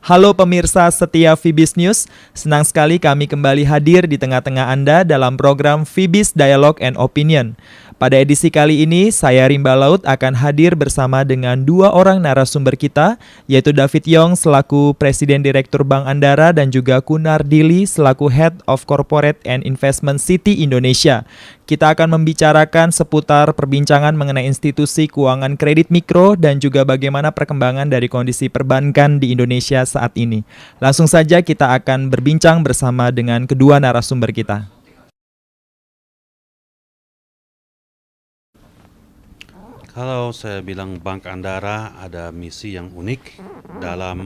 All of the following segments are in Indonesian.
Halo pemirsa setia Fibis News, senang sekali kami kembali hadir di tengah-tengah Anda dalam program Fibis Dialogue and Opinion. Pada edisi kali ini, saya Rimba Laut akan hadir bersama dengan dua orang narasumber kita, yaitu David Yong selaku Presiden Direktur Bank Andara dan juga Kunar Dili selaku Head of Corporate and Investment Citi Indonesia. Kita akan membicarakan seputar perbincangan mengenai institusi keuangan kredit mikro dan juga bagaimana perkembangan dari kondisi perbankan di Indonesia saat ini. Langsung saja kita akan berbincang bersama dengan kedua narasumber kita. Kalau saya bilang Bank Andara ada misi yang unik dalam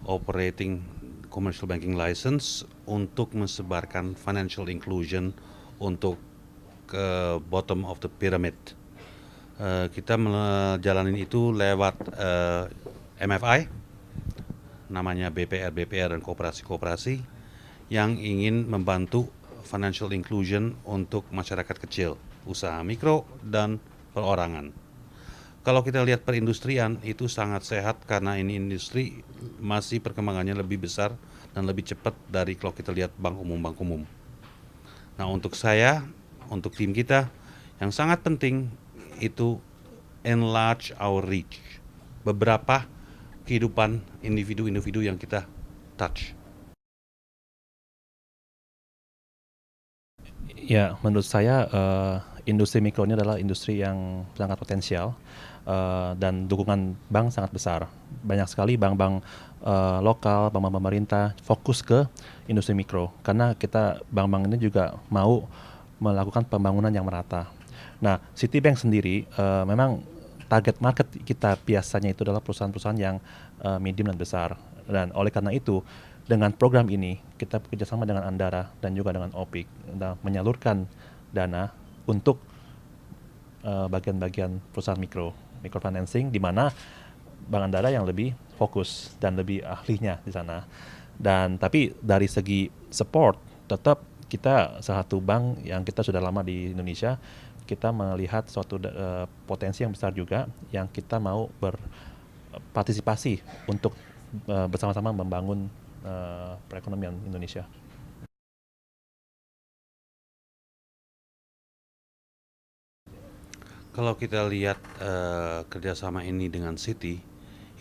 operating commercial banking license untuk mensebarkan financial inclusion untuk ke bottom of the pyramid. Kita menjalani itu lewat MFI, namanya BPR dan koperasi-koperasi yang ingin membantu financial inclusion untuk masyarakat kecil, usaha mikro dan perorangan. Kalau kita lihat perindustrian itu sangat sehat karena ini industri masih perkembangannya lebih besar dan lebih cepat dari kalau kita lihat bank umum. Nah, untuk saya, untuk tim kita, yang sangat penting itu enlarge our reach. Beberapa kehidupan individu-individu yang kita touch. Ya, menurut saya industri mikro ini adalah industri yang sangat potensial dan dukungan bank sangat besar. Banyak sekali bank-bank lokal, bank-bank pemerintah fokus ke industri mikro karena kita bank-bank ini juga mau melakukan pembangunan yang merata. Nah, Citibank sendiri memang target market kita biasanya itu adalah perusahaan-perusahaan yang medium dan besar. Dan oleh karena itu, dengan program ini kita bekerjasama dengan Andara dan juga dengan OPIK menyalurkan dana untuk bagian-bagian perusahaan microfinancing di mana Bank Andara yang lebih fokus dan lebih ahlinya di sana. Dan tapi dari segi support tetap kita salah satu bank yang kita sudah lama di Indonesia, kita melihat suatu potensi yang besar juga yang kita mau berpartisipasi untuk bersama-sama membangun perekonomian Indonesia. Kalau kita lihat kerjasama ini dengan Citi,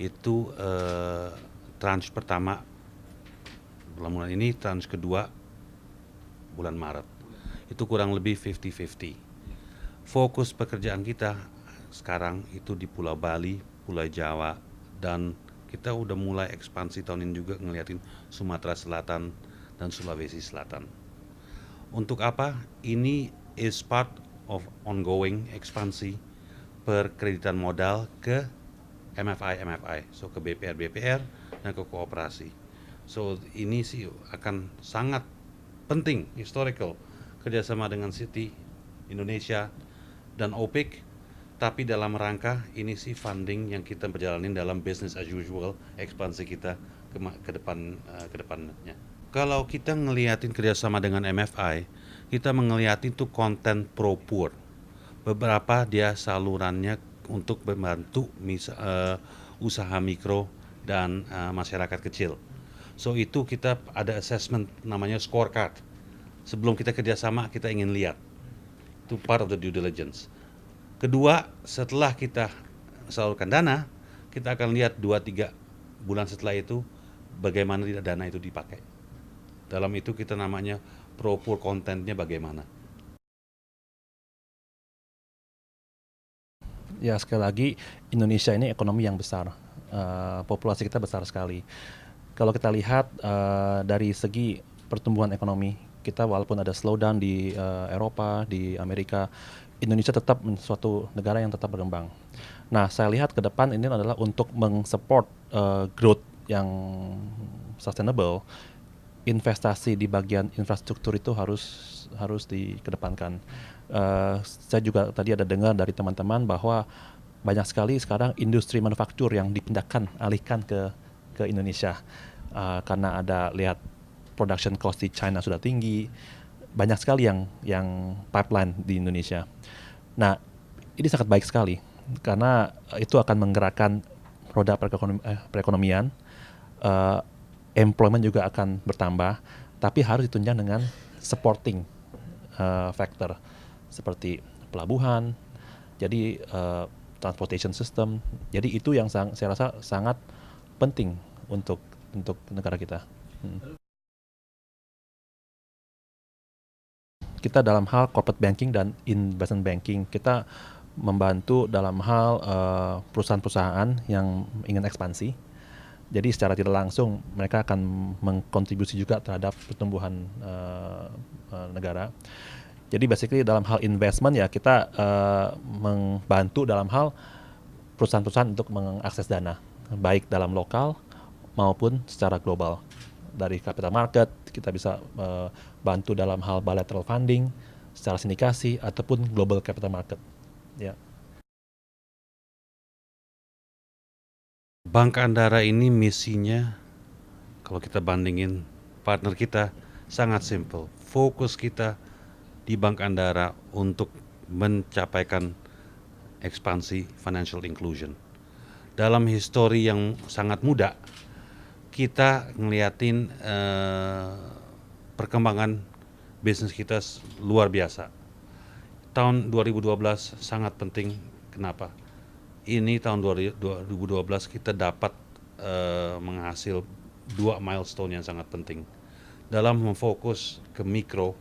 itu tranche pertama bulan ini, tranche kedua bulan Maret. Itu kurang lebih 50-50. Fokus pekerjaan kita sekarang itu di Pulau Bali, Pulau Jawa, dan kita udah mulai ekspansi tahun ini juga ngeliatin Sumatera Selatan dan Sulawesi Selatan. Untuk apa? Ini is part of ongoing ekspansi perkreditan modal ke MFI, so ke BPR dan ke kooperasi. So ini sih akan sangat penting, historical, kerjasama dengan Citi Indonesia dan OPIK. Tapi dalam rangka ini sih funding yang kita berjalanin dalam business as usual ekspansi kita ke depannya. Kalau kita ngeliatin kerjasama dengan MFI, kita mengeliatin tuh konten pro poor. Beberapa dia salurannya untuk membantu usaha mikro dan masyarakat kecil. So itu kita ada assessment namanya scorecard. Sebelum kita kerjasama kita ingin lihat. Itu part of the due diligence. Kedua, setelah kita salurkan dana, kita akan lihat 2-3 bulan setelah itu bagaimana dana itu dipakai. Dalam itu kita namanya pro-poor kontennya bagaimana. Ya, sekali lagi Indonesia ini ekonomi yang besar, populasi kita besar sekali. Kalau kita lihat dari segi pertumbuhan ekonomi, kita walaupun ada slowdown di Eropa, di Amerika, Indonesia tetap suatu negara yang tetap berkembang. Nah, saya lihat ke depan ini adalah untuk mensupport growth yang sustainable. Investasi di bagian infrastruktur itu harus dikedepankan. Saya juga tadi ada dengar dari teman-teman bahwa banyak sekali sekarang industri manufaktur yang alihkan ke Indonesia karena ada lihat production cost di China sudah tinggi. Banyak sekali yang pipeline di Indonesia. Nah, ini sangat baik sekali karena itu akan menggerakkan roda perekonomian uh, employment juga akan bertambah, tapi harus ditunjang dengan supporting factor seperti pelabuhan, jadi transportation system. Jadi itu yang saya rasa sangat penting untuk negara kita. Kita dalam hal corporate banking dan investment banking, kita membantu dalam hal perusahaan-perusahaan yang ingin ekspansi. Jadi secara tidak langsung mereka akan mengkontribusi juga terhadap pertumbuhan negara. Jadi basically dalam hal investment ya kita membantu dalam hal perusahaan-perusahaan untuk mengakses dana, baik dalam lokal maupun secara global. Dari capital market kita bisa bantu dalam hal bilateral funding, secara sindikasi ataupun global capital market. Ya. Bank Andara ini misinya, kalau kita bandingin partner kita, sangat simple. Fokus kita di Bank Andara untuk mencapaikan ekspansi financial inclusion. Dalam histori yang sangat muda, kita ngeliatin perkembangan bisnis kita luar biasa. Tahun 2012 sangat penting. Kenapa? Ini tahun 2012 kita dapat menghasil 2 milestone yang sangat penting. Dalam memfokus ke mikro,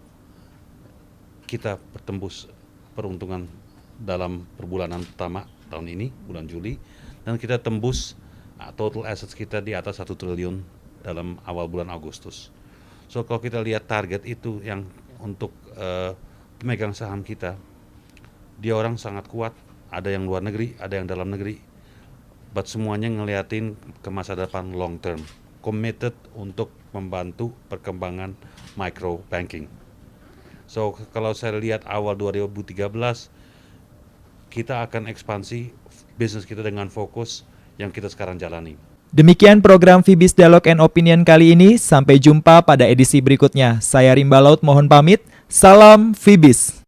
kita bertembus peruntungan dalam perbulanan pertama tahun ini, bulan Juli, dan kita tembus total assets kita di atas 1 triliun dalam awal bulan Agustus. So kalau kita lihat target itu yang untuk pemegang saham kita, dia orang sangat kuat. Ada yang luar negeri, ada yang dalam negeri, but semuanya ngeliatin ke masa depan long term, committed untuk membantu perkembangan micro banking. So kalau saya lihat awal 2013, kita akan ekspansi bisnis kita dengan fokus yang kita sekarang jalani. Demikian program Fibis Dialog and Opinion kali ini. Sampai jumpa pada edisi berikutnya. Saya Rimba Laut mohon pamit. Salam Fibis.